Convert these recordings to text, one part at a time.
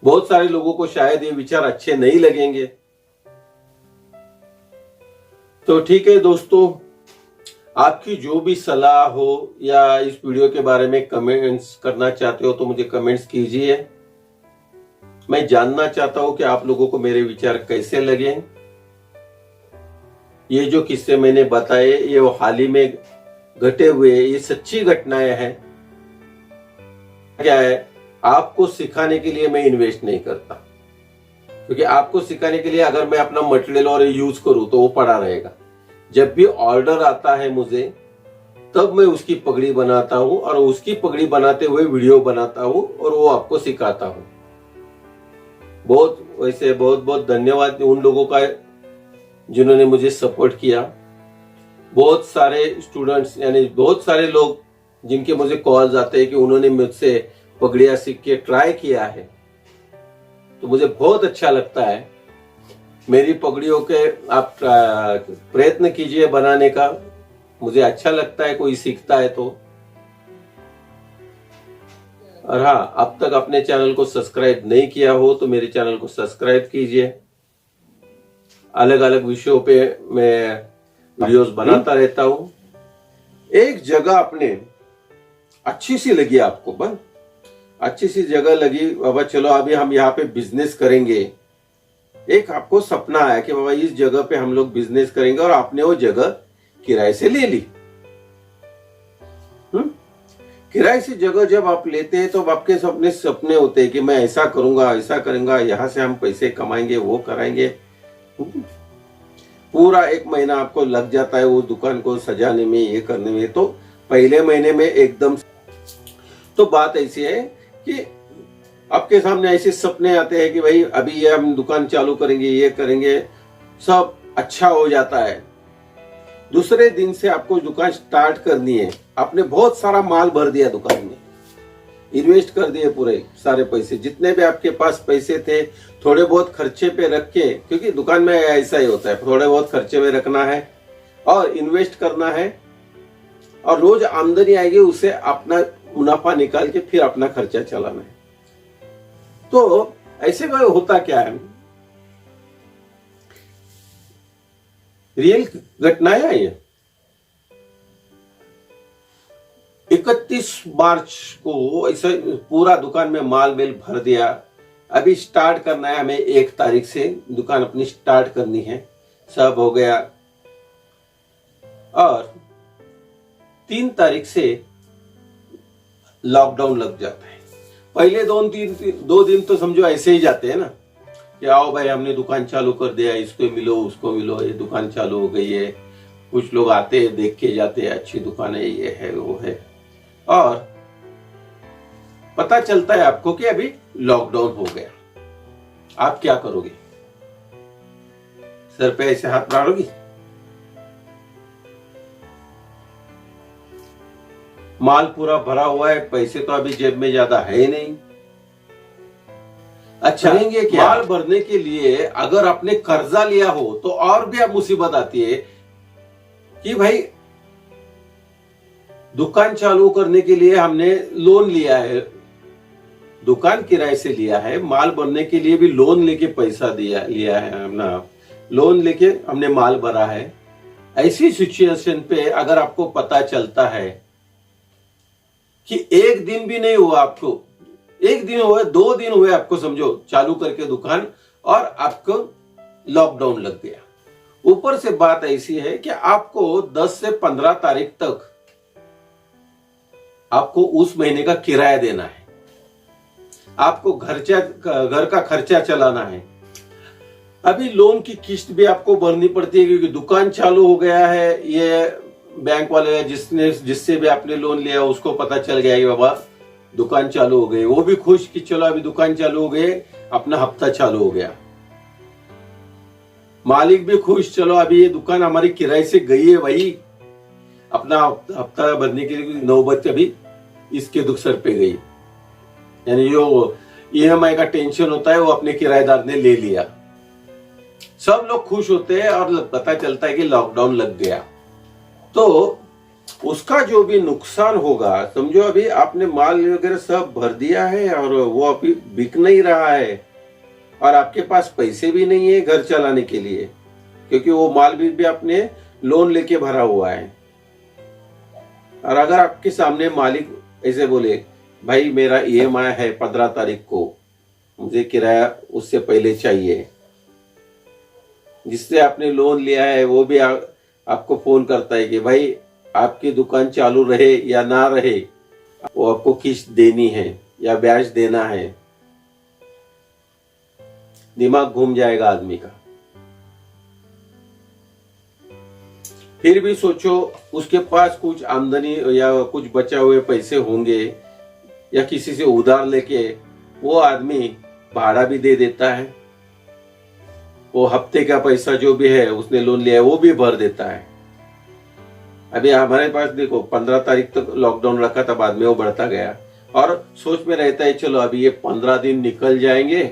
बहुत सारे लोगों को शायद ये विचार अच्छे नहीं लगेंगे। तो ठीक है दोस्तों, आपकी जो भी सलाह हो या इस वीडियो के बारे में कमेंट्स करना चाहते हो तो मुझे कमेंट्स कीजिए। मैं जानना चाहता हूं कि आप लोगों को मेरे विचार कैसे लगे। ये जो किस्से मैंने बताए ये वो हाल ही में घटे हुए, ये सच्ची घटनाएं हैं। क्या है, आपको सिखाने के लिए मैं इन्वेस्ट नहीं करता, क्योंकि आपको सिखाने के लिए अगर मैं अपना मटेरियल और यूज करूं तो वो पड़ा रहेगा। जब भी ऑर्डर आता है मुझे, तब मैं उसकी पगड़ी बनाता हूं और उसकी पगड़ी बनाते हुए वीडियो बनाता हूं और वो आपको सिखाता हूं। बहुत बहुत धन्यवाद उन लोगों का जिन्होंने मुझे सपोर्ट किया। बहुत सारे स्टूडेंट्स यानी बहुत सारे लोग जिनके मुझे कॉल्स आते हैं कि उन्होंने मुझसे पगड़ियां सीख के ट्राई किया है, तो मुझे बहुत अच्छा लगता है। मेरी पगड़ियों के आप प्रयत्न कीजिए बनाने का, मुझे अच्छा लगता है कोई सीखता है तो। और हाँ, अब तक अपने चैनल को सब्सक्राइब नहीं किया हो तो मेरे चैनल को सब्सक्राइब कीजिए। अलग अलग विषयों पे मैं वीडियोस बनाता रहता हूं। एक जगह अपने अच्छी सी लगी आपको, बस अच्छी सी जगह लगी, बाबा चलो अभी हम यहाँ पे बिजनेस करेंगे। एक आपको सपना आया कि बाबा इस जगह पे हम लोग बिजनेस करेंगे और आपने वो जगह किराए से ले ली। किराए से जगह जब आप लेते हैं तो आपके अपने सपने होते हैं कि मैं ऐसा करूंगा, ऐसा करूंगा, यहां से हम पैसे कमाएंगे, वो कराएंगे। पूरा 1 महीना आपको लग जाता है वो दुकान को सजाने में, ये करने में। तो पहले महीने में एकदम, तो बात ऐसी है कि आपके सामने ऐसे सपने आते हैं कि भाई अभी ये हम दुकान चालू करेंगे, ये करेंगे, सब अच्छा हो जाता है। दूसरे दिन से आपको दुकान स्टार्ट करनी है, आपने बहुत सारा माल भर दिया दुकान में, इन्वेस्ट कर दिए पूरे सारे पैसे, जितने भी आपके पास पैसे थे थोड़े बहुत खर्चे पे रख के, क्योंकि दुकान में ऐसा ही होता है, थोड़े बहुत खर्चे में रखना है और इन्वेस्ट करना है, और रोज आमदनी आएगी उससे अपना मुनाफा निकाल के फिर अपना खर्चा चलाना है। तो ऐसे में होता क्या है, रियल घटनाएं है ये। 31 मार्च को ऐसा पूरा दुकान में माल मेल भर दिया। अभी स्टार्ट करना है हमें, 1 तारीख से दुकान अपनी स्टार्ट करनी है, सब हो गया। और 3 तारीख से लॉकडाउन लग जाता है। पहले 2 दिन तो समझो ऐसे ही जाते हैं ना कि आओ भाई हमने दुकान चालू कर दिया, इसको मिलो उसको मिलो, ये दुकान चालू हो गई है। कुछ लोग आते हैं, देख के जाते हैं, अच्छी दुकान है, ये है वो है, और पता चलता है आपको कि अभी लॉकडाउन हो गया। आप क्या करोगे? सर पे ऐसे हाथ मारोगी? माल पूरा भरा हुआ है, पैसे तो अभी जेब में ज्यादा है ही नहीं। अच्छा, माल भरने के लिए अगर आपने कर्जा लिया हो तो और भी अब मुसीबत आती है कि भाई दुकान चालू करने के लिए हमने लोन लिया है, दुकान किराए से लिया है, माल भरने के लिए भी लोन लेके पैसा लिया है, अपना लोन लेके हमने माल भरा है। ऐसी सिचुएशन पे अगर आपको पता चलता है कि 1 दिन भी नहीं हुआ आपको, 1 दिन हुए, 2 दिन हुए आपको समझो चालू करके दुकान, और आपको लॉकडाउन लग गया। ऊपर से बात ऐसी है कि आपको 10 से 15 तारीख तक आपको उस महीने का किराया देना है, आपको घर का खर्चा चलाना है। अभी लोन की किस्त भी आपको भरनी पड़ती है, क्योंकि दुकान चालू हो गया है। ये बैंक वाले जिससे भी आपने लोन लिया उसको पता चल गया कि बाबा दुकान चालू हो गई, वो भी खुश कि चलो अभी दुकान चालू हो गई, अपना हफ्ता चालू हो गया। मालिक भी खुश, चलो अभी ये दुकान हमारी किराए से गई है भाई, अपना हफ्ता भरने के लिए नौबत अभी इसके दुख सर पे गई। यानी जो EMI का टेंशन होता है वो अपने किराएदार ने ले लिया। सब लोग खुश होते हैं और पता चलता है कि लॉकडाउन लग गया। तो उसका जो भी नुकसान होगा, समझो अभी आपने माल वगैरह सब भर दिया है और वो अभी बिक नहीं रहा है और आपके पास पैसे भी नहीं है घर चलाने के लिए, क्योंकि वो माल भी आपने लोन लेके भरा हुआ है। और अगर आपके सामने मालिक ऐसे बोले, भाई मेरा ईएमआई है 15 तारीख को, मुझे किराया उससे पहले चाहिए, जिससे आपने लोन लिया है वो भी आपको फोन करता है कि भाई आपकी दुकान चालू रहे या ना रहे, वो आपको किस्त देनी है या ब्याज देना है, दिमाग घूम जाएगा आदमी का। फिर भी सोचो उसके पास कुछ आमदनी या कुछ बचे हुए पैसे होंगे या किसी से उधार लेके वो आदमी भाड़ा भी दे देता है, वो हफ्ते का पैसा जो भी है उसने लोन लिया है वो भी भर देता है। अभी हमारे पास देखो 15 तारीख तक लॉकडाउन रखा था, बाद में वो बढ़ता गया और सोच में रहता है चलो अभी ये 15 दिन निकल जाएंगे,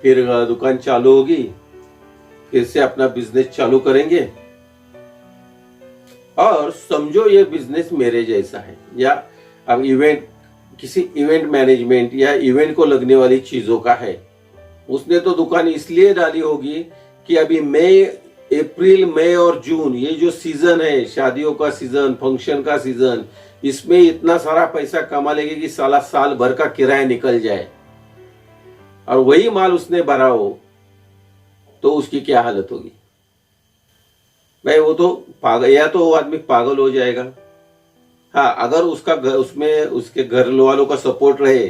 फिर दुकान चालू होगी, फिर से अपना बिजनेस चालू करेंगे। और समझो ये बिजनेस मेरे जैसा है, या अब किसी इवेंट मैनेजमेंट या इवेंट को लगने वाली चीजों का है। उसने तो दुकान इसलिए डाली होगी कि अभी अप्रैल मई और जून ये जो सीजन है, शादियों का सीजन, फंक्शन का सीजन, इसमें इतना सारा पैसा कमा लेंगे कि साल भर का किराया निकल जाए। और वही माल उसने भरा हो तो उसकी क्या हालत होगी भाई, वो तो पागल, या तो वो आदमी पागल हो जाएगा। हाँ, अगर उसमें उसके घर वालों का सपोर्ट रहे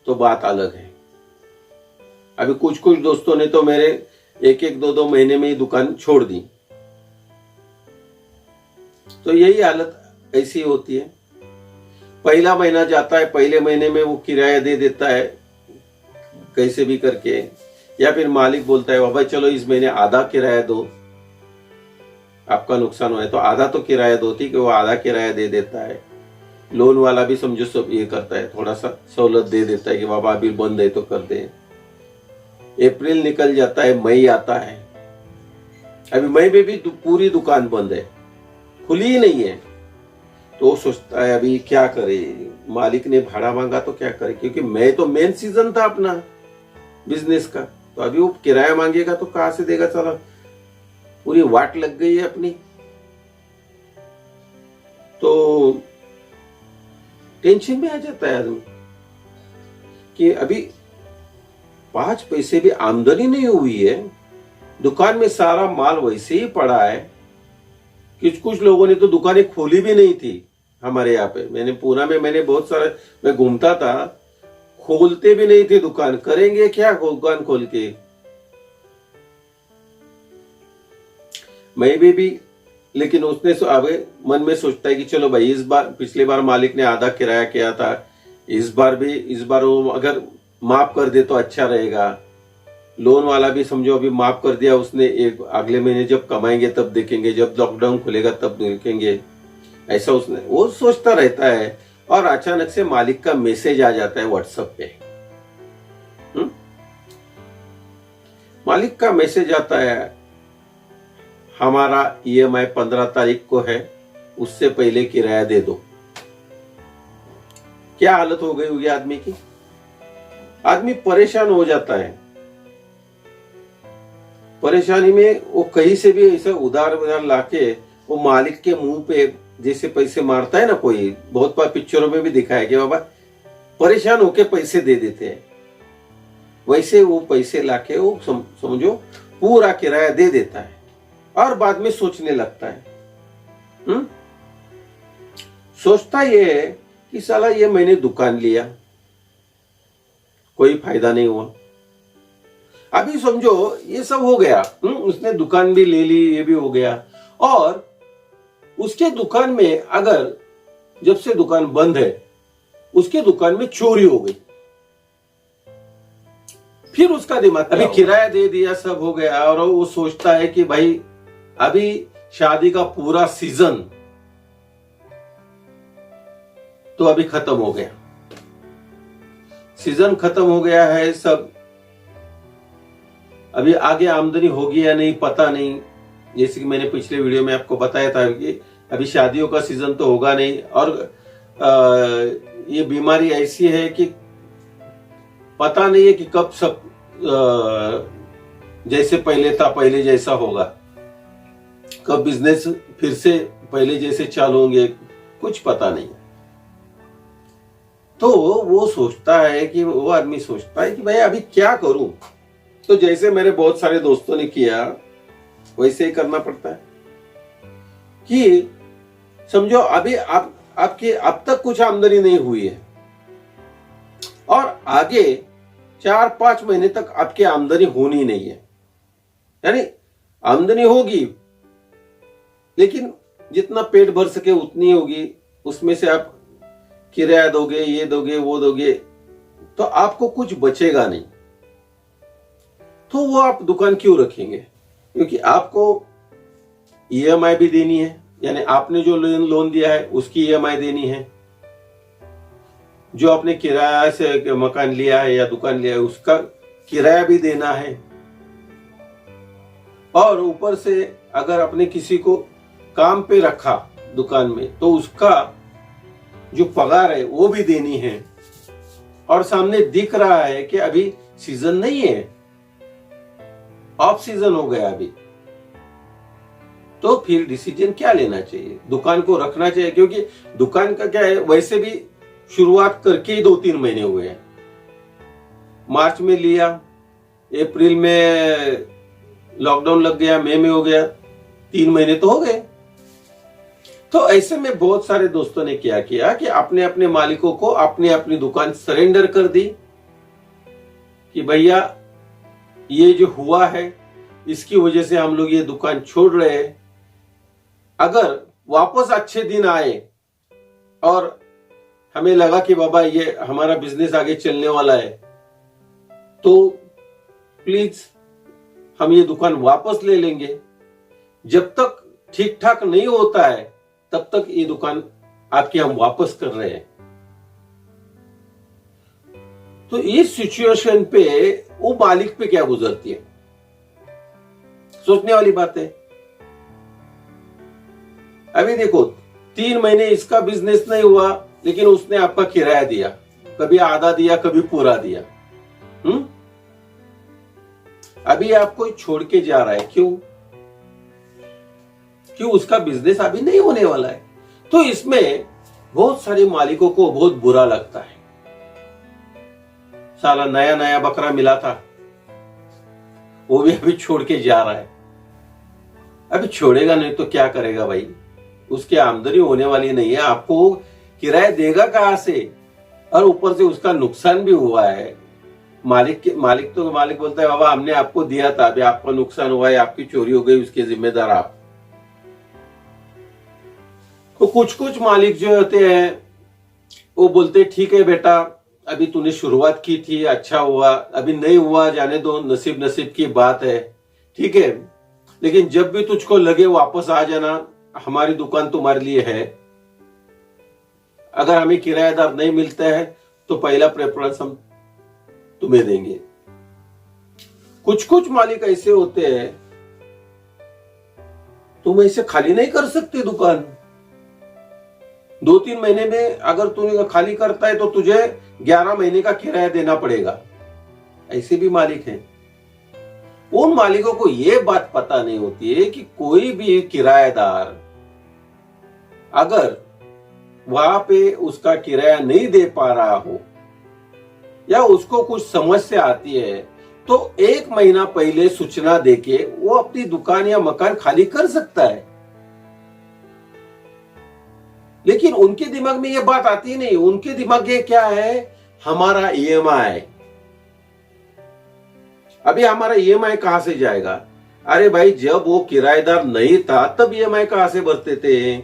तो बात अलग है। अभी कुछ दोस्तों ने तो मेरे 1-2 महीने में ही दुकान छोड़ दी। तो यही हालत ऐसी होती है। पहला महीना जाता है, पहले महीने में वो किराया दे देता है कैसे भी करके, या फिर मालिक बोलता है भाई चलो इस महीने आधा किराया दो, आपका नुकसान हुआ है तो आधा तो किराया दो, ठीक है, वो आधा किराया दे देता है। लोन वाला भी समझो सब ये करता है, थोड़ा सा सहूलत दे देता है कि बाबा अभी बंद है तो कर दे। अप्रैल निकल जाता है, मई आता है, अभी मई में भी पूरी दुकान बंद है, खुली ही नहीं है। तो सोचता है अभी क्या करे, मालिक ने भाड़ा मांगा तो क्या करे, क्योंकि मई तो मेन सीजन था अपना बिजनेस का, तो अभी वो किराया मांगेगा तो कहां से देगा, साला पूरी वाट लग गई है अपनी। तो टेंशन में आ जाता है आदमी कि अभी 5 पैसे भी आमदनी नहीं हुई है, दुकान में सारा माल वैसे ही पड़ा है। कुछ लोगों ने तो दुकानें खोली भी नहीं थी हमारे यहाँ पे, मैंने पूना में मैंने बहुत सारे, मैं घूमता था, खोलते भी नहीं थे दुकान, करेंगे क्या दुकान खोल के। मैं भी लेकिन उसने आगे मन में सोचता है कि चलो भाई इस बार, पिछले बार मालिक ने आधा किराया किया था, इस बार वो अगर माफ कर दे तो अच्छा रहेगा। लोन वाला भी समझो अभी माफ कर दिया उसने, एक अगले महीने जब कमाएंगे तब देखेंगे, जब लॉकडाउन खुलेगा तब देखेंगे, ऐसा उसने वो सोचता रहता है। और अचानक से मालिक का मैसेज आ जाता है व्हाट्सएप पे। मालिक का मैसेज आता है, हमारा ईएमआई 15 तारीख को है, उससे पहले किराया दे दो। क्या हालत हो गई होगी आदमी की, आदमी परेशान हो जाता है। परेशानी में वो कहीं से भी ऐसा उधार लाके वो मालिक के मुंह पे जैसे पैसे मारता है ना कोई, बहुत बार पिक्चरों में भी दिखाया कि बाबा परेशान होके पैसे दे देते हैं, वैसे वो पैसे लाके वो समझो पूरा किराया दे देता है और बाद में सोचने लगता है। सोचता ये है कि साला ये मैंने दुकान लिया, कोई फायदा नहीं हुआ। अभी समझो ये सब हो गया, उसने दुकान भी ले ली, ये भी हो गया, और उसके दुकान में अगर जब से दुकान बंद है उसके दुकान में चोरी हो गई, फिर उसका दिमाग, अभी किराया दे दिया, सब हो गया, और वो सोचता है कि भाई अभी शादी का पूरा सीजन तो अभी खत्म हो गया, सीजन खत्म हो गया है सब, अभी आगे आमदनी होगी या नहीं पता नहीं। जैसे कि मैंने पिछले वीडियो में आपको बताया था कि अभी शादियों का सीजन तो होगा नहीं, और ये बीमारी ऐसी है कि पता नहीं है कि कब सब जैसे पहले था पहले जैसा होगा, कब बिजनेस फिर से पहले जैसे चालू होंगे, कुछ पता नहीं। तो वो सोचता है कि वो आदमी सोचता है कि भाई अभी क्या करूं। तो जैसे मेरे बहुत सारे दोस्तों ने किया वैसे ही करना पड़ता है कि समझो अभी आपकी अब तक कुछ आमदनी नहीं हुई है और आगे 4-5 महीने तक आपकी आमदनी होनी नहीं है, यानी आमदनी होगी लेकिन जितना पेट भर सके उतनी होगी, उसमें से आप किराया दोगे, ये दोगे, वो दोगे, तो आपको कुछ बचेगा नहीं। तो वो आप दुकान क्यों रखेंगे? क्योंकि आपको ईएमआई भी देनी है, यानी आपने जो लोन दिया है उसकी ईएमआई देनी है, जो आपने किराया से मकान लिया है या दुकान लिया है उसका किराया भी देना है, और ऊपर से अगर आपने किसी को काम पे रखा दुकान में तो उसका जो पगार है वो भी देनी है, और सामने दिख रहा है कि अभी सीजन नहीं है, ऑफ सीजन हो गया अभी, तो फिर डिसीजन क्या लेना चाहिए? दुकान को रखना चाहिए, क्योंकि दुकान का क्या है, वैसे भी शुरुआत करके ही 2-3 महीने हुए हैं। मार्च में लिया, अप्रैल में लॉकडाउन लग गया, मई में हो गया, 3 महीने तो हो गए। तो ऐसे में बहुत सारे दोस्तों ने क्या किया कि अपने अपने मालिकों को अपनी अपनी दुकान सरेंडर कर दी कि भैया ये जो हुआ है इसकी वजह से हम लोग ये दुकान छोड़ रहे हैं, अगर वापस अच्छे दिन आए और हमें लगा कि बाबा ये हमारा बिजनेस आगे चलने वाला है तो प्लीज हम ये दुकान वापस ले लेंगे। जब तक ठीक ठाक नहीं होता है तब तक ये दुकान आपकी हम वापस कर रहे हैं। तो इस सिचुएशन पे वो मालिक पे क्या गुजरती है, सोचने वाली बात है। अभी देखो 3 महीने इसका बिजनेस नहीं हुआ लेकिन उसने आपका किराया दिया, कभी आधा दिया कभी पूरा दिया। अभी आपको छोड़ के जा रहा है, क्यों उसका बिजनेस अभी नहीं होने वाला है। तो इसमें बहुत सारे मालिकों को बहुत बुरा लगता है, साला नया नया बकरा मिला था वो भी अभी छोड़ के जा रहा है। अभी छोड़ेगा नहीं तो क्या करेगा भाई, उसकी आमदनी होने वाली नहीं है, आपको किराया देगा कहां से, और ऊपर से उसका नुकसान भी हुआ है। मालिक बोलता है बाबा हमने आपको दिया था, अभी आपका नुकसान हुआ है, आपकी चोरी हो गई, उसके जिम्मेदार आप। तो कुछ मालिक जो होते हैं वो बोलते ठीक है बेटा अभी तूने शुरुआत की थी, अच्छा हुआ, अभी नहीं हुआ जाने दो, नसीब की बात है, ठीक है, लेकिन जब भी तुझको लगे वापस आ जाना, हमारी दुकान तुम्हारे लिए है। अगर हमें किराएदार नहीं मिलता है तो पहला प्रेफरेंस हम तुम्हें देंगे। कुछ मालिक ऐसे होते हैं, तुम ऐसे खाली नहीं कर सकते दुकान। 2-3 महीने में अगर तू खाली करता है तो तुझे 11 महीने का किराया देना पड़ेगा। ऐसे भी मालिक हैं। उन मालिकों को यह बात पता नहीं होती है कि कोई भी किराएदार अगर वहां पे उसका किराया नहीं दे पा रहा हो या उसको कुछ समस्या आती है तो 1 महीना पहले सूचना देके वो अपनी दुकान या मकान खाली कर सकता है। लेकिन उनके दिमाग में ये बात आती नहीं, उनके दिमाग में क्या है, हमारा ईएमआई। अभी हमारा ईएमआई कहां से जाएगा? अरे भाई जब वो किराएदार नहीं था तब ईएमआई कहां से भरते थे?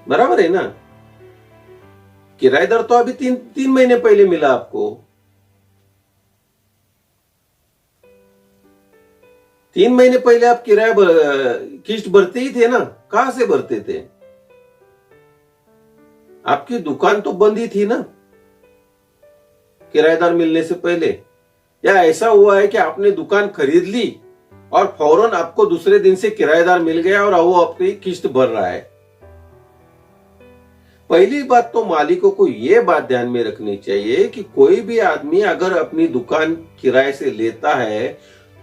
बराबर है ना। किराएदार तो अभी 3 महीने पहले मिला आपको। 3 महीने पहले आप किराया किस्त भरते ही थे ना, कहां से भरते थे? आपकी दुकान तो बंद ही थी ना किराएदार मिलने से पहले। या ऐसा हुआ है कि आपने दुकान खरीद ली और फौरन आपको दूसरे दिन से किराएदार मिल गया और वो अपनी किस्त भर रहा है। पहली बात तो मालिकों को ये बात ध्यान में रखनी चाहिए कि कोई भी आदमी अगर अपनी दुकान किराए से लेता है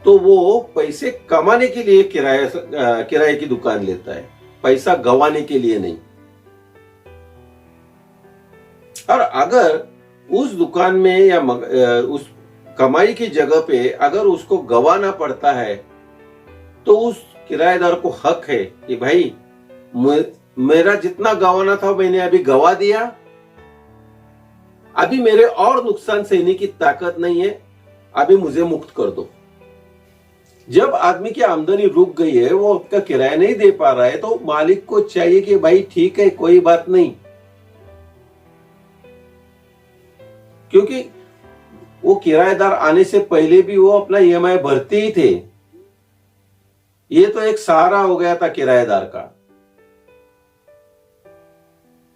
तो वो पैसे कमाने के लिए किराए की दुकान लेता है, पैसा गंवाने के लिए नहीं। और अगर उस दुकान में या उस कमाई की जगह पे अगर उसको गंवाना पड़ता है तो उस किराएदार को हक है कि भाई मेरा जितना गंवाना था मैंने अभी गंवा दिया, अभी मेरे और नुकसान सहने की ताकत नहीं है, अभी मुझे मुक्त कर दो। जब आदमी की आमदनी रुक गई है, वो आपका किराया नहीं दे पा रहा है, तो मालिक को चाहिए कि भाई ठीक है कोई बात नहीं, क्योंकि वो किराएदार आने से पहले भी वो अपना ईएमआई भरते ही थे। ये तो एक सहारा हो गया था किराएदार का।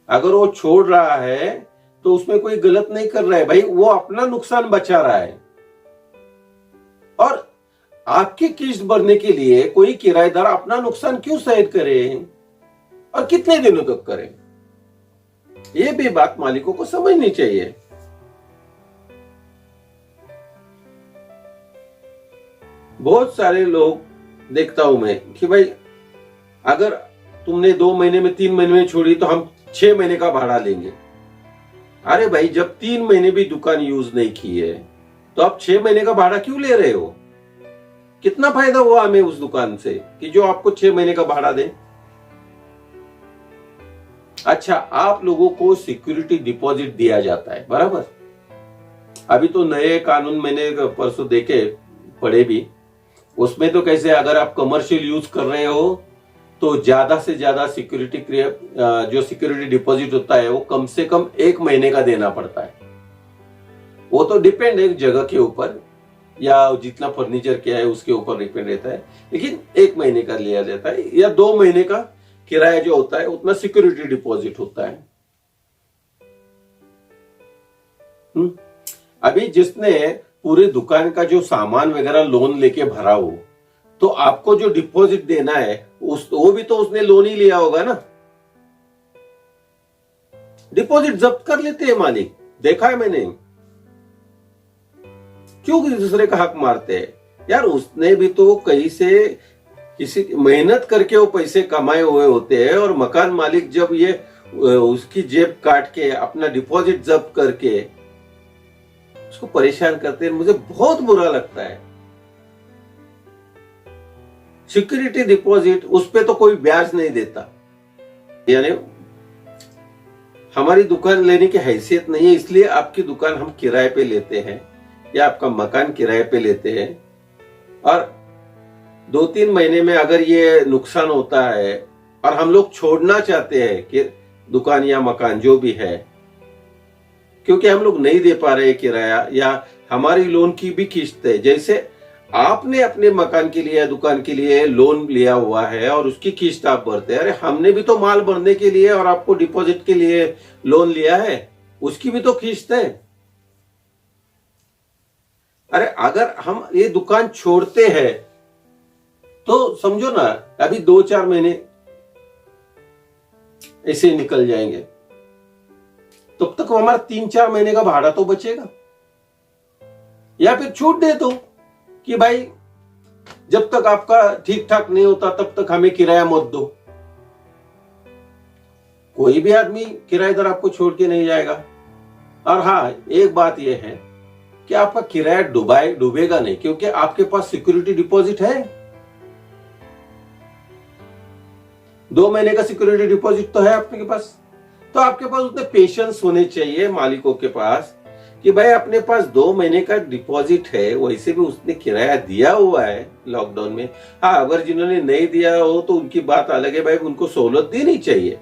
अगर वो छोड़ रहा है तो उसमें कोई गलत नहीं कर रहा है भाई, वो अपना नुकसान बचा रहा है। और आपकी किस्त भरने के लिए कोई किराएदार अपना नुकसान क्यों सहन करे और कितने दिनों तक करे? ये भी बात मालिकों को समझनी चाहिए। बहुत सारे लोग देखता हूं मैं कि भाई अगर तुमने 2 महीने में 3 महीने में छोड़ी तो हम 6 महीने का भाड़ा लेंगे। अरे भाई जब 3 महीने भी दुकान यूज नहीं की है तो आप 6 महीने का भाड़ा क्यों ले रहे हो? कितना फायदा हुआ हमें उस दुकान से कि जो आपको 6 महीने का भाड़ा दे? अच्छा, आप लोगों को सिक्योरिटी डिपॉजिट दिया जाता है, बराबर। अभी तो नए कानून मैंने परसों देखे पढ़े भी, उसमें तो कैसे अगर आप कमर्शियल यूज कर रहे हो तो ज्यादा से ज्यादा जो सिक्योरिटी डिपॉजिट होता है वो कम से कम 1 महीने का देना पड़ता है। वो तो डिपेंड है जगह के ऊपर या जितना फर्नीचर किया है उसके ऊपर डिपेंड रहता है, लेकिन 1 महीने का लिया जाता है या 2 महीने का किराया जो होता है उतना सिक्योरिटी डिपॉजिट होता है। अभी जिसने पूरे दुकान का जो सामान वगैरह लोन लेके भरा हो तो आपको जो डिपॉजिट देना है वो भी तो उसने लोन ही लिया होगा ना। डिपॉजिट जब्त कर लेते हैं मालिक, देखा है मैंने। क्यों दूसरे का हक मारते हैं यार? उसने भी तो कहीं से किसी मेहनत करके वो पैसे कमाए हुए होते हैं और मकान मालिक जब ये उसकी जेब काट के अपना डिपॉजिट जब्त करके उसको परेशान करते हैं, मुझे बहुत बुरा लगता है। सिक्योरिटी डिपॉजिट उस पे तो कोई ब्याज नहीं देता, यानी हमारी दुकान लेने की हैसियत नहीं है, इसलिए आपकी दुकान हम किराए पे लेते हैं या आपका मकान किराए पे लेते हैं। और 2-3 महीने में अगर ये नुकसान होता है और हम लोग छोड़ना चाहते हैं कि दुकान या मकान जो भी है, क्योंकि हम लोग नहीं दे पा रहे किराया या हमारी लोन की भी किस्त है, जैसे आपने अपने मकान के लिए या दुकान के लिए लोन लिया हुआ है और उसकी किस्त आप भरते हैं। अरे हमने भी तो माल भरने के लिए और आपको डिपॉजिट के लिए लोन लिया है, उसकी भी तो किस्त है। अरे अगर हम ये दुकान छोड़ते हैं तो समझो ना अभी 2-4 महीने ऐसे निकल जाएंगे, तब तक हमारा 3-4 महीने का भाड़ा तो बचेगा। या फिर छूट दे दो कि भाई जब तक आपका ठीक ठाक नहीं होता तब तक हमें किराया मत दो। कोई भी आदमी किराएदार आपको छोड़ के नहीं जाएगा। और हाँ, एक बात यह है कि आपका किराया डूबेगा नहीं, क्योंकि आपके पास सिक्योरिटी डिपॉजिट है। 2 महीने का सिक्योरिटी डिपॉजिट तो है आपके पास। तो आपके पास उतने पेशेंस होने चाहिए मालिकों के पास कि भाई अपने पास 2 महीने का डिपॉजिट है, वैसे भी उसने किराया दिया हुआ है लॉकडाउन में। हाँ, अगर जिन्होंने नहीं दिया हो तो उनकी बात अलग है भाई, उनको सहूलत देनी चाहिए।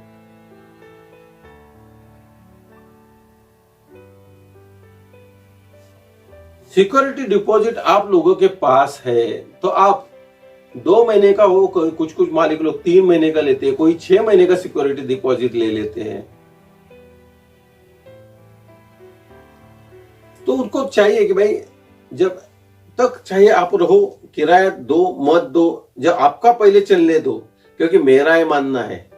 सिक्योरिटी डिपॉजिट आप लोगों के पास है तो आप 2 महीने का हो, कुछ मालिक लोग 3 महीने का लेते हैं, कोई 6 महीने का सिक्योरिटी डिपॉजिट ले लेते हैं। तो उनको चाहिए कि भाई जब तक चाहे आप रहो, किराया दो मत दो, जब आपका पहले चलने दो। क्योंकि मेरा ये मानना है,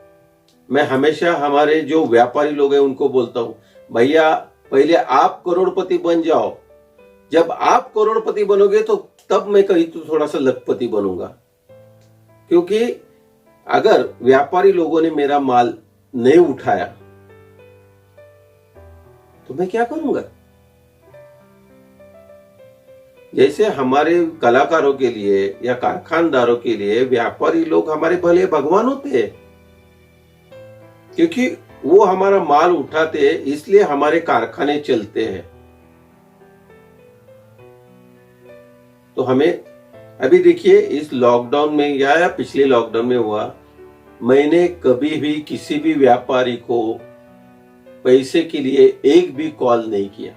मैं हमेशा हमारे जो व्यापारी लोग हैं उनको बोलता हूं, भैया पहले आप करोड़पति बन जाओ, जब आप करोड़पति बनोगे तो तब मैं कहीं तो थोड़ा सा लखपति बनूंगा। क्योंकि अगर व्यापारी लोगों ने मेरा माल नहीं उठाया तो मैं क्या करूंगा। जैसे हमारे कलाकारों के लिए या कारखानदारों के लिए व्यापारी लोग हमारे भले भगवान होते हैं, क्योंकि वो हमारा माल उठाते हैं, इसलिए हमारे कारखाने चलते हैं। तो हमें अभी देखिए इस लॉकडाउन में या पिछले लॉकडाउन में हुआ, मैंने कभी भी किसी भी व्यापारी को पैसे के लिए एक भी कॉल नहीं किया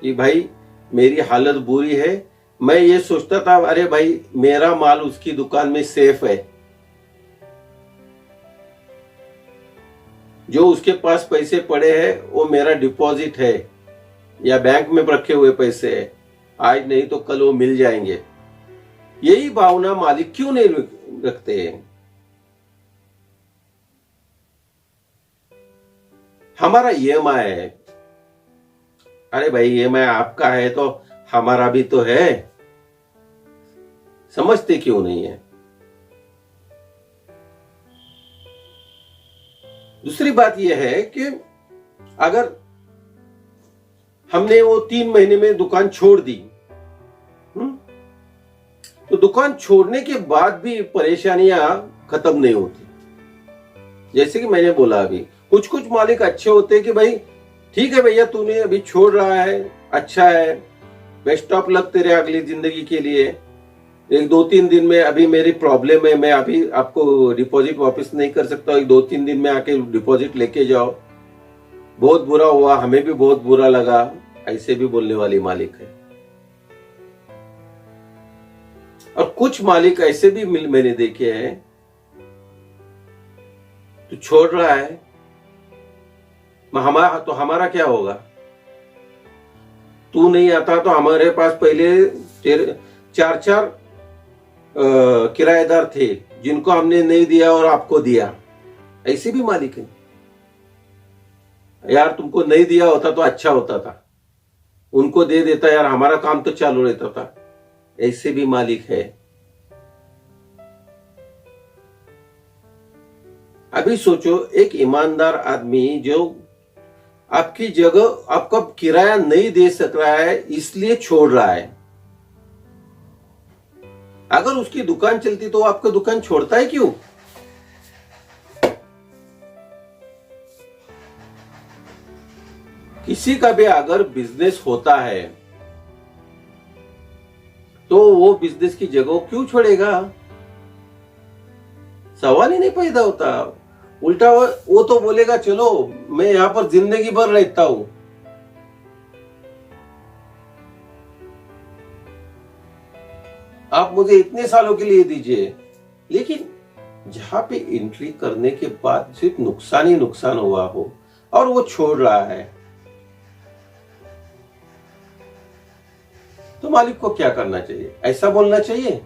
कि भाई मेरी हालत बुरी है। मैं ये सोचता था अरे भाई मेरा माल उसकी दुकान में सेफ है, जो उसके पास पैसे पड़े हैं वो मेरा डिपॉजिट है या बैंक में रखे हुए पैसे है, आज नहीं तो कल वो मिल जाएंगे। यही भावना मालिक क्यों नहीं रखते हैं। हमारा ईएमआई है, अरे भाई ईएमआई आपका है तो हमारा भी तो है, समझते क्यों नहीं है। दूसरी बात यह है कि अगर हमने वो 3 महीने में दुकान छोड़ दी, तो दुकान छोड़ने के बाद भी परेशानियां खत्म नहीं होती। जैसे कि मैंने बोला अभी कुछ कुछ मालिक अच्छे होते हैं कि भाई ठीक है भैया तूने अभी छोड़ रहा है, अच्छा है, बेस्ट ऑफ लक तेरे अगली जिंदगी के लिए। 1-2-3 दिन में अभी मेरी प्रॉब्लम है, मैं अभी आपको डिपॉजिट वापस नहीं कर सकता, 1-2-3 दिन में आके डिपॉजिट लेके जाओ। बहुत बुरा हुआ, हमें भी बहुत बुरा लगा, ऐसे भी बोलने वाले मालिक है। और कुछ मालिक ऐसे भी मैंने देखे हैं, तो छोड़ रहा है हमारा क्या होगा। तू नहीं आता तो हमारे पास पहले 4 किराएदार थे जिनको हमने नहीं दिया और आपको दिया, ऐसे भी मालिक है। यार तुमको नहीं दिया होता तो अच्छा होता था, उनको दे देता यार, हमारा काम तो चालू रहता था, ऐसे भी मालिक है। अभी सोचो एक ईमानदार आदमी जो आपकी जगह आपका किराया नहीं दे सक रहा है इसलिए छोड़ रहा है। अगर उसकी दुकान चलती तो आपका दुकान छोड़ता है क्यों। किसी का भी अगर बिजनेस होता है तो वो बिजनेस की जगह क्यों छोड़ेगा, सवाल ही नहीं पैदा होता। उल्टा वो तो बोलेगा चलो मैं यहां पर जिंदगी भर रहता हूं। आप मुझे इतने सालों के लिए दीजिए, लेकिन जहां पे एंट्री करने के बाद सिर्फ नुकसान ही नुकसान हुआ हो और वो छोड़ रहा है, तो मालिक को क्या करना चाहिए। ऐसा बोलना चाहिए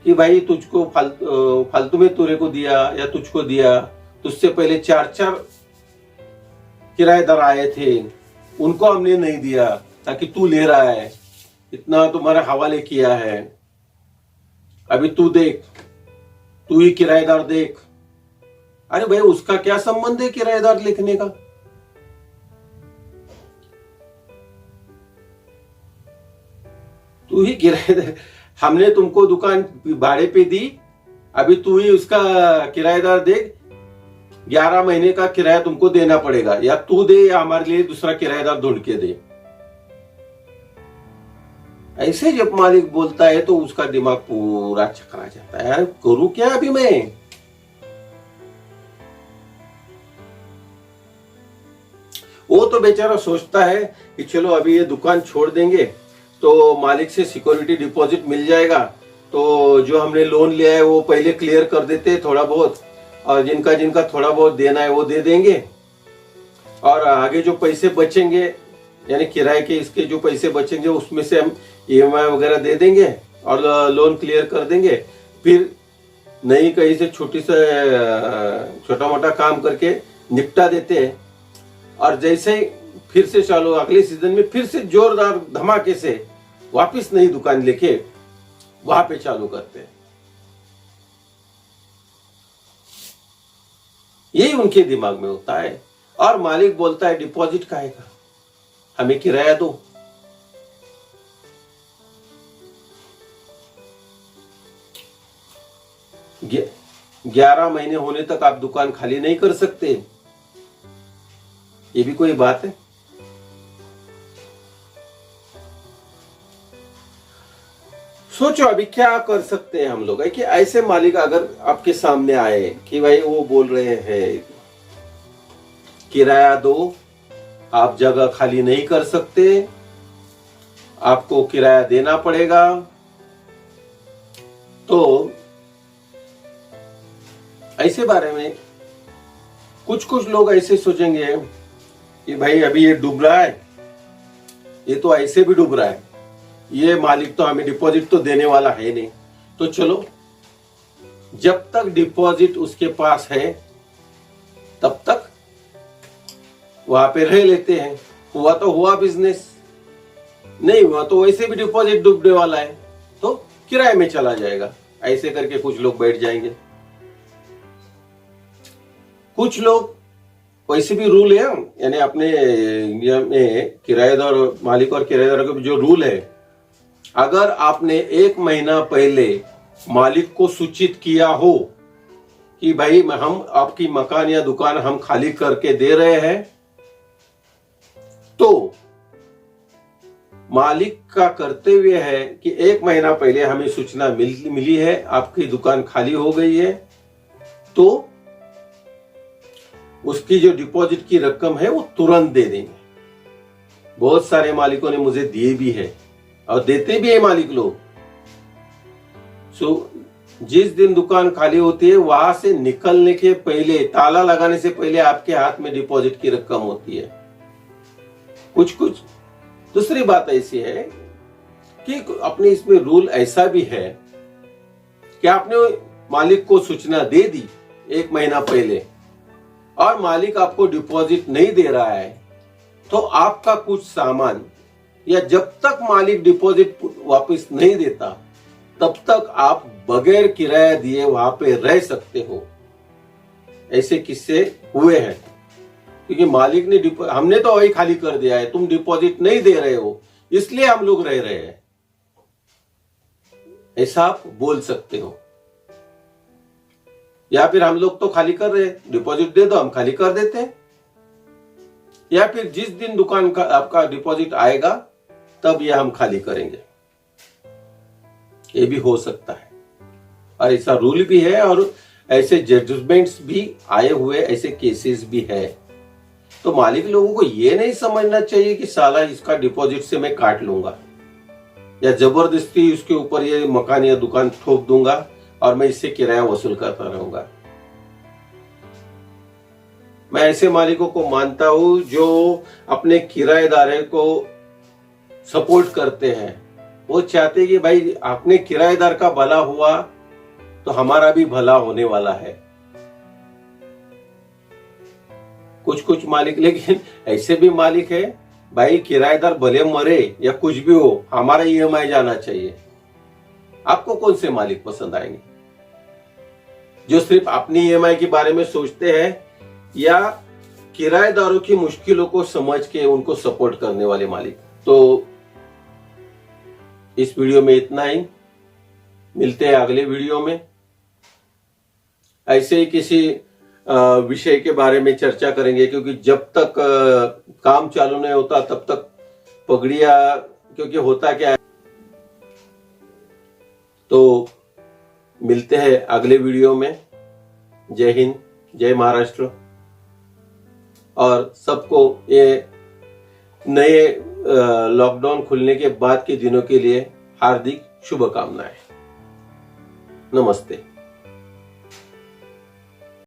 कि भाई तुझको फालतू में तुरे को दिया या तुझको दिया, तुझसे पहले 4 किराएदार आए थे उनको हमने नहीं दिया ताकि तू ले रहा है, इतना तुम्हारे हवाले किया है, अभी तू देख, तू ही किराएदार देख। अरे भाई उसका क्या संबंध है किराएदार लिखने का। तू ही किराएदार, हमने तुमको दुकान भाड़े पे दी, अभी तू ही उसका किराएदार देख, 11 महीने का किराया तुमको देना पड़ेगा, या तू दे या हमारे लिए दूसरा किराएदार ढूंढ के दे। ऐसे जब मालिक बोलता है तो उसका दिमाग पूरा चकरा जाता है, यार करूं क्या अभी मैं। वो तो बेचारा सोचता है कि चलो अभी ये दुकान छोड़ देंगे तो मालिक से सिक्योरिटी डिपॉजिट मिल जाएगा, तो जो हमने लोन लिया है वो पहले क्लियर कर देते हैं थोड़ा बहुत, और जिनका जिनका थोड़ा बहुत देना है वो दे देंगे, और आगे जो पैसे बचेंगे यानी किराए के इसके जो पैसे बचेंगे उसमें से हम ईएमआई वगैरह दे देंगे और लोन क्लियर कर देंगे, फिर नई कहीं से छोटा मोटा काम करके निपटा देते हैं, और जैसे ही फिर से चालू अगले सीजन में फिर से जोरदार धमाके से वापस नई दुकान लेके वहां पे चालू करते हैं। यही उनके दिमाग में होता है। और मालिक बोलता है डिपॉजिट काहे का, हमें किराया दो। ग- 11 महीने होने तक आप दुकान खाली नहीं कर सकते, ये भी कोई बात है? सोचो अभी क्या कर सकते हैं हम लोग, है कि ऐसे मालिक अगर आपके सामने आए कि भाई वो बोल रहे हैं किराया दो, आप जगह खाली नहीं कर सकते, आपको किराया देना पड़ेगा, तो ऐसे बारे में कुछ लोग ऐसे सोचेंगे कि भाई अभी ये डूब रहा है, ये तो ऐसे भी डूब रहा है, ये मालिक तो हमें डिपॉजिट तो देने वाला है नहीं, तो चलो जब तक डिपॉजिट उसके पास है तब तक वहां पे रह लेते हैं। हुआ तो हुआ बिजनेस, नहीं हुआ तो वैसे भी डिपॉजिट डूबने वाला है, तो किराए में चला जाएगा। ऐसे करके कुछ लोग बैठ जाएंगे। कुछ लोग वैसे भी रूल है, यानी अपने इंडिया में किराएदार मालिक और किराएदार का जो रूल है, अगर आपने 1 महीना पहले मालिक को सूचित किया हो कि भाई हम आपकी मकान या दुकान हम खाली करके दे रहे हैं, तो मालिक का कर्तव्य है कि 1 महीना पहले हमें सूचना मिली है आपकी दुकान खाली हो गई है, तो उसकी जो डिपॉजिट की रकम है वो तुरंत दे देंगे। बहुत सारे मालिकों ने मुझे दिए भी है और देते भी है मालिक लोग। जिस दिन दुकान खाली होती है वहां से निकलने के पहले, ताला लगाने से पहले आपके हाथ में डिपॉजिट की रकम होती है। कुछ दूसरी बात ऐसी है कि अपने इसमें रूल ऐसा भी है कि आपने मालिक को सूचना दे दी 1 महीना पहले और मालिक आपको डिपॉजिट नहीं दे रहा है, तो आपका कुछ सामान, या जब तक मालिक डिपॉजिट वापस नहीं देता तब तक आप बगैर किराया दिए वहां पे रह सकते हो। ऐसे किस्से हुए हैं, क्योंकि मालिक ने हमने तो वही खाली कर दिया है, तुम डिपॉजिट नहीं दे रहे हो इसलिए हम लोग रह रहे हैं, ऐसा आप बोल सकते हो। या फिर हम लोग तो खाली कर रहे हैं, डिपॉजिट दे दो, हम खाली कर देते हैं। या फिर जिस दिन दुकान का आपका डिपॉजिट आएगा तब यह हम खाली करेंगे, ये भी हो सकता है। और ऐसा रूल भी है और ऐसे जजमेंट्स भी आए हुए, ऐसे केसेस भी है। तो मालिक लोगों को ये नहीं समझना चाहिए कि साला इसका डिपॉजिट से मैं काट लूंगा या जबरदस्ती उसके ऊपर ये मकान या दुकान ठोक दूंगा और मैं इससे किराया वसूल करता रहूंगा। मैं ऐसे मालिकों को मानता हूं जो अपने किराएदार को सपोर्ट करते हैं। वो चाहते कि भाई अपने किराएदार का भला हुआ तो हमारा भी भला होने वाला है। कुछ मालिक, लेकिन ऐसे भी मालिक है भाई किराएदार भले मरे या कुछ भी हो, हमारा ईएमआई जाना चाहिए। आपको कौन से मालिक पसंद आएंगे? जो सिर्फ अपनी ईएमआई के बारे में सोचते हैं या किराएदारों की मुश्किलों को समझ के उनको सपोर्ट करने वाले मालिक? तो इस वीडियो में इतना ही, मिलते हैं अगले वीडियो में। ऐसे ही किसी विषय के बारे में चर्चा करेंगे, क्योंकि जब तक काम चालू नहीं होता तब तक पगड़िया, क्योंकि होता क्या है। तो मिलते हैं अगले वीडियो में। जय हिंद, जय महाराष्ट्र। और सबको ये नए लॉकडाउन खुलने के बाद के दिनों के लिए हार्दिक शुभकामनाएं। नमस्ते।